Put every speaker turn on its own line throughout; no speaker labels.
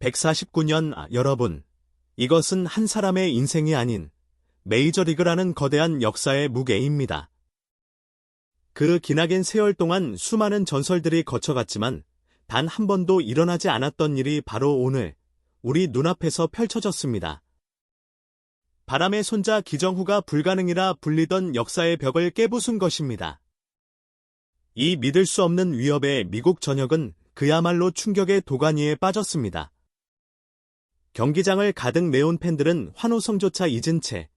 149년 여러분, 이것은 한 사람의 인생이 아닌 메이저리그라는 거대한 역사의 무게입니다. 그 기나긴 세월 동안 수많은 전설들이 거쳐갔지만 단 한 번도 일어나지 않았던 일이 바로 오늘 우리 눈앞에서 펼쳐졌습니다. 바람의 손자 기정후가 불가능이라 불리던 역사의 벽을 깨부순 것입니다. 이 믿을 수 없는 위협에 미국 전역은 그야말로 충격의 도가니에 빠졌습니다. 경기장을 가득 메운 팬들은 환호성조차 잊은 채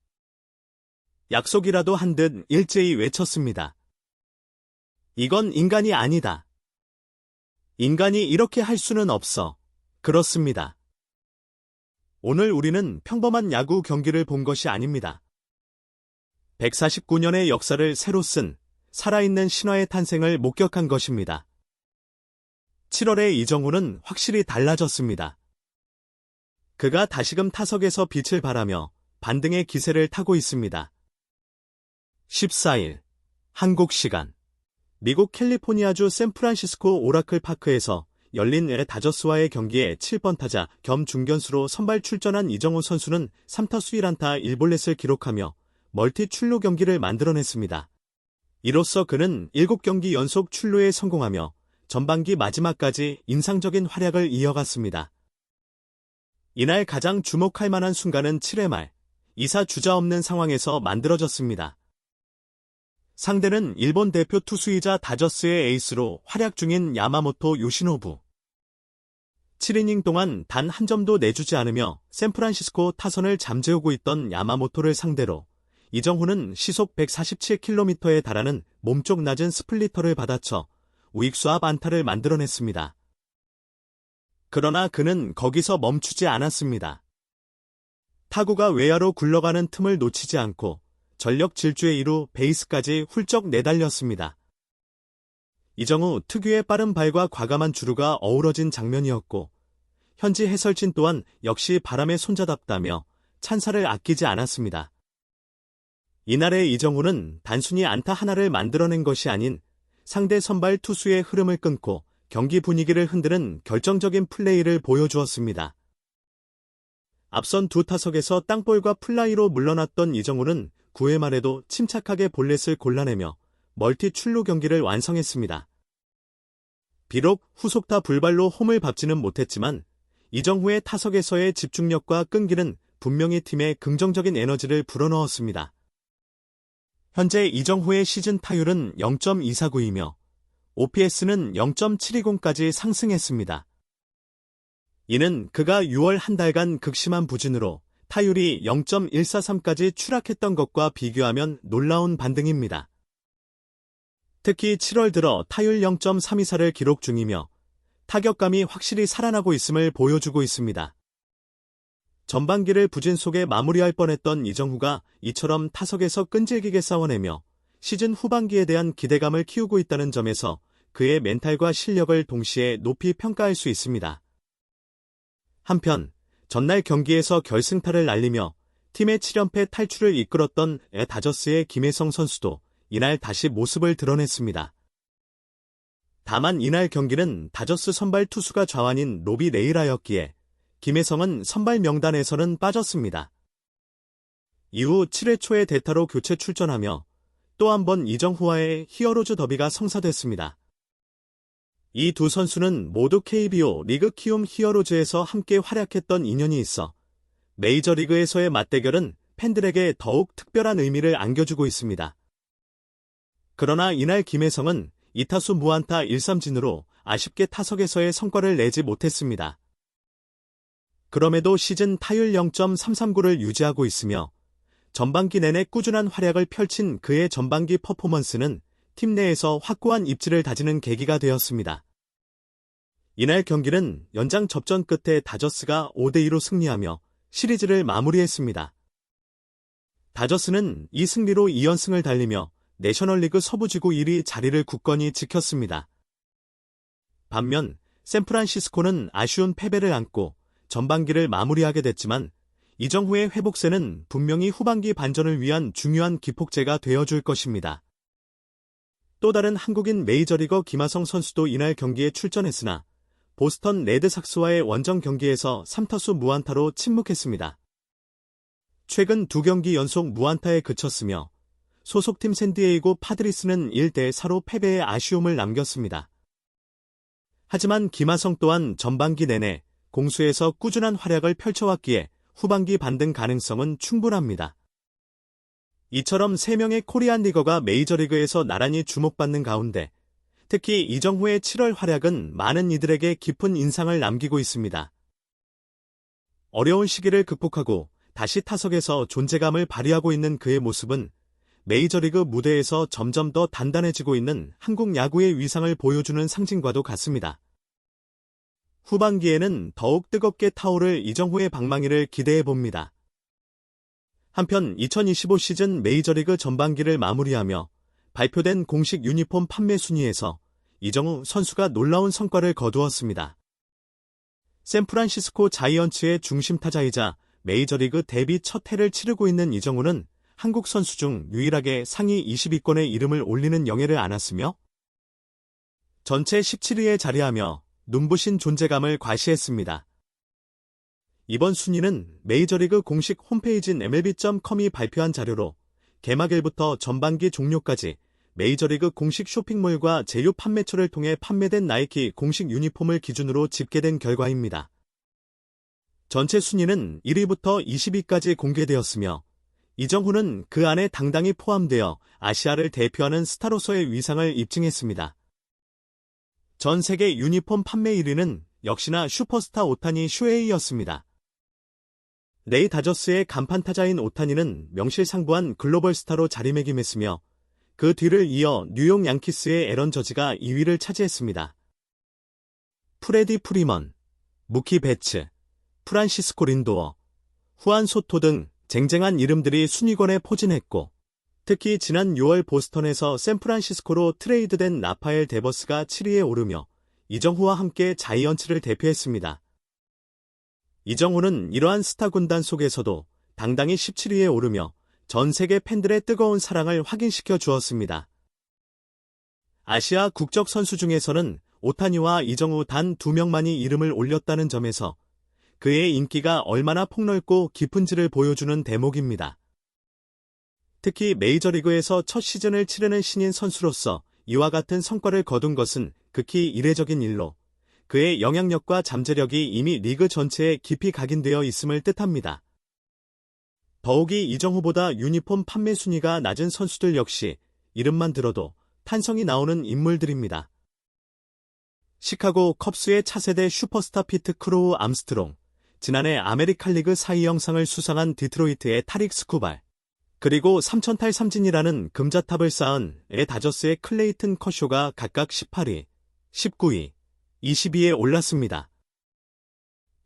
약속이라도 한 듯 일제히 외쳤습니다. 이건 인간이 아니다. 인간이 이렇게 할 수는 없어. 그렇습니다. 오늘 우리는 평범한 야구 경기를 본 것이 아닙니다. 149년의 역사를 새로 쓴 살아있는 신화의 탄생을 목격한 것입니다. 7월의 이정후는 확실히 달라졌습니다. 그가 다시금 타석에서 빛을 발하며 반등의 기세를 타고 있습니다. 14일 한국 시간 미국 캘리포니아주 샌프란시스코 오라클 파크에서 열린 다저스와의 경기에 7번 타자 겸 중견수로 선발 출전한 이정후 선수는 3타수 1안타 1볼넷을 기록하며 멀티 출루 경기를 만들어냈습니다. 이로써 그는 7경기 연속 출루에 성공하며 전반기 마지막까지 인상적인 활약을 이어갔습니다. 이날 가장 주목할 만한 순간은 7회 말 2사 주자 없는 상황에서 만들어졌습니다. 상대는 일본 대표 투수이자 다저스의 에이스로 활약 중인 야마모토 요시노부. 7이닝 동안 단 한 점도 내주지 않으며 샌프란시스코 타선을 잠재우고 있던 야마모토를 상대로 이정후는 시속 147km에 달하는 몸쪽 낮은 스플리터를 받아쳐 우익수 앞 안타를 만들어냈습니다. 그러나 그는 거기서 멈추지 않았습니다. 타구가 외야로 굴러가는 틈을 놓치지 않고 전력 질주의 이루 베이스까지 훌쩍 내달렸습니다. 이정후 특유의 빠른 발과 과감한 주루가 어우러진 장면이었고 현지 해설진 또한 역시 바람의 손자답다며 찬사를 아끼지 않았습니다. 이날의 이정후는 단순히 안타 하나를 만들어낸 것이 아닌 상대 선발 투수의 흐름을 끊고 경기 분위기를 흔드는 결정적인 플레이를 보여주었습니다. 앞선 두 타석에서 땅볼과 플라이로 물러났던 이정후는 9회 말에도 침착하게 볼넷을 골라내며 멀티 출루 경기를 완성했습니다. 비록 후속타 불발로 홈을 밟지는 못했지만 이정후의 타석에서의 집중력과 끈기는 분명히 팀에 긍정적인 에너지를 불어넣었습니다. 현재 이정후의 시즌 타율은 0.249이며 OPS는 0.720까지 상승했습니다. 이는 그가 6월 한 달간 극심한 부진으로 타율이 0.143까지 추락했던 것과 비교하면 놀라운 반등입니다. 특히 7월 들어 타율 0.324를 기록 중이며 타격감이 확실히 살아나고 있음을 보여주고 있습니다. 전반기를 부진 속에 마무리할 뻔했던 이정후가 이처럼 타석에서 끈질기게 싸워내며 시즌 후반기에 대한 기대감을 키우고 있다는 점에서 그의 멘탈과 실력을 동시에 높이 평가할 수 있습니다. 한편 전날 경기에서 결승타를 날리며 팀의 7연패 탈출을 이끌었던 다저스의 김혜성 선수도 이날 다시 모습을 드러냈습니다. 다만 이날 경기는 다저스 선발 투수가 좌완인 로비 레이라였기에 김혜성은 선발 명단에서는 빠졌습니다. 이후 7회 초에 대타로 교체 출전하며 또 한 번 이정후와의 히어로즈 더비가 성사됐습니다. 이 두 선수는 모두 KBO 리그 키움 히어로즈에서 함께 활약했던 인연이 있어 메이저리그에서의 맞대결은 팬들에게 더욱 특별한 의미를 안겨주고 있습니다. 그러나 이날 김혜성은 2타수 무안타 1삼진으로 아쉽게 타석에서의 성과를 내지 못했습니다. 그럼에도 시즌 타율 0.339를 유지하고 있으며 전반기 내내 꾸준한 활약을 펼친 그의 전반기 퍼포먼스는 팀 내에서 확고한 입지를 다지는 계기가 되었습니다. 이날 경기는 연장 접전 끝에 다저스가 5대2로 승리하며 시리즈를 마무리했습니다. 다저스는 이 승리로 2연승을 달리며 내셔널리그 서부지구 1위 자리를 굳건히 지켰습니다. 반면 샌프란시스코는 아쉬운 패배를 안고 전반기를 마무리하게 됐지만 이정후의 회복세는 분명히 후반기 반전을 위한 중요한 기폭제가 되어줄 것입니다. 또 다른 한국인 메이저리거 김하성 선수도 이날 경기에 출전했으나 보스턴 레드삭스와의 원정 경기에서 3타수 무안타로 침묵했습니다. 최근 2경기 연속 무안타에 그쳤으며 소속팀 샌디에이고 파드리스는 1대4로 패배의 아쉬움을 남겼습니다. 하지만 김하성 또한 전반기 내내 공수에서 꾸준한 활약을 펼쳐왔기에 후반기 반등 가능성은 충분합니다. 이처럼 3명의 코리안 리거가 메이저리그에서 나란히 주목받는 가운데 특히 이정후의 7월 활약은 많은 이들에게 깊은 인상을 남기고 있습니다. 어려운 시기를 극복하고 다시 타석에서 존재감을 발휘하고 있는 그의 모습은 메이저리그 무대에서 점점 더 단단해지고 있는 한국 야구의 위상을 보여주는 상징과도 같습니다. 후반기에는 더욱 뜨겁게 타오를 이정후의 방망이를 기대해봅니다. 한편 2025 시즌 메이저리그 전반기를 마무리하며 발표된 공식 유니폼 판매 순위에서 이정후 선수가 놀라운 성과를 거두었습니다. 샌프란시스코 자이언츠의 중심 타자이자 메이저리그 데뷔 첫 해를 치르고 있는 이정후는 한국 선수 중 유일하게 상위 20위권에 이름을 올리는 영예를 안았으며 전체 17위에 자리하며 눈부신 존재감을 과시했습니다. 이번 순위는 메이저리그 공식 홈페이지인 MLB.com이 발표한 자료로 개막일부터 전반기 종료까지 메이저리그 공식 쇼핑몰과 제휴 판매처를 통해 판매된 나이키 공식 유니폼을 기준으로 집계된 결과입니다. 전체 순위는 1위부터 20위까지 공개되었으며 이정후는 그 안에 당당히 포함되어 아시아를 대표하는 스타로서의 위상을 입증했습니다. 전 세계 유니폼 판매 1위는 역시나 슈퍼스타 오타니 슈에이였습니다. 레이 다저스의 간판 타자인 오타니는 명실상부한 글로벌 스타로 자리매김했으며 그 뒤를 이어 뉴욕 양키스의 에런 저지가 2위를 차지했습니다. 프레디 프리먼, 무키 베츠, 프란시스코 린도어, 후안 소토 등 쟁쟁한 이름들이 순위권에 포진했고 특히 지난 6월 보스턴에서 샌프란시스코로 트레이드된 라파엘 데버스가 7위에 오르며 이정후와 함께 자이언츠를 대표했습니다. 이정후는 이러한 스타 군단 속에서도 당당히 17위에 오르며 전 세계 팬들의 뜨거운 사랑을 확인시켜 주었습니다. 아시아 국적 선수 중에서는 오타니와 이정후 단 2명만이 이름을 올렸다는 점에서 그의 인기가 얼마나 폭넓고 깊은지를 보여주는 대목입니다. 특히 메이저리그에서 첫 시즌을 치르는 신인 선수로서 이와 같은 성과를 거둔 것은 극히 이례적인 일로 그의 영향력과 잠재력이 이미 리그 전체에 깊이 각인되어 있음을 뜻합니다. 더욱이 이정후보다 유니폼 판매 순위가 낮은 선수들 역시 이름만 들어도 탄성이 나오는 인물들입니다. 시카고 컵스의 차세대 슈퍼스타 피트 크로우 암스트롱, 지난해 아메리칸 리그 4위 영상을 수상한 디트로이트의 타릭 스쿠발, 그리고 3000탈 삼진이라는 금자탑을 쌓은 다저스의 클레이튼 커쇼가 각각 18위, 19위, 20위에 올랐습니다.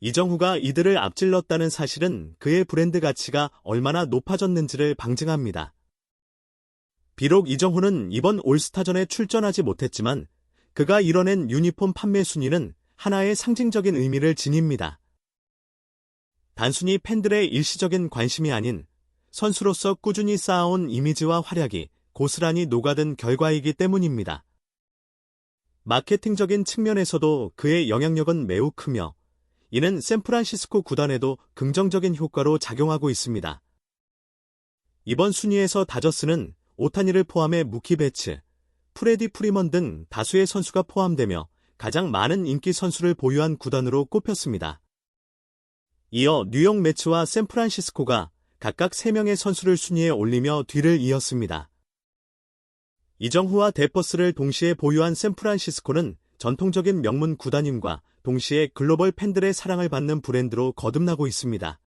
이정후가 이들을 앞질렀다는 사실은 그의 브랜드 가치가 얼마나 높아졌는지를 방증합니다. 비록 이정후는 이번 올스타전에 출전하지 못했지만 그가 이뤄낸 유니폼 판매 순위는 하나의 상징적인 의미를 지닙니다. 단순히 팬들의 일시적인 관심이 아닌 선수로서 꾸준히 쌓아온 이미지와 활약이 고스란히 녹아든 결과이기 때문입니다. 마케팅적인 측면에서도 그의 영향력은 매우 크며 이는 샌프란시스코 구단에도 긍정적인 효과로 작용하고 있습니다. 이번 순위에서 다저스는 오타니를 포함해 무키 베츠, 프레디 프리먼 등 다수의 선수가 포함되며 가장 많은 인기 선수를 보유한 구단으로 꼽혔습니다. 이어 뉴욕 매츠와 샌프란시스코가 각각 3명의 선수를 순위에 올리며 뒤를 이었습니다. 이정후와 데퍼스를 동시에 보유한 샌프란시스코는 전통적인 명문 구단임과 동시에 글로벌 팬들의 사랑을 받는 브랜드로 거듭나고 있습니다.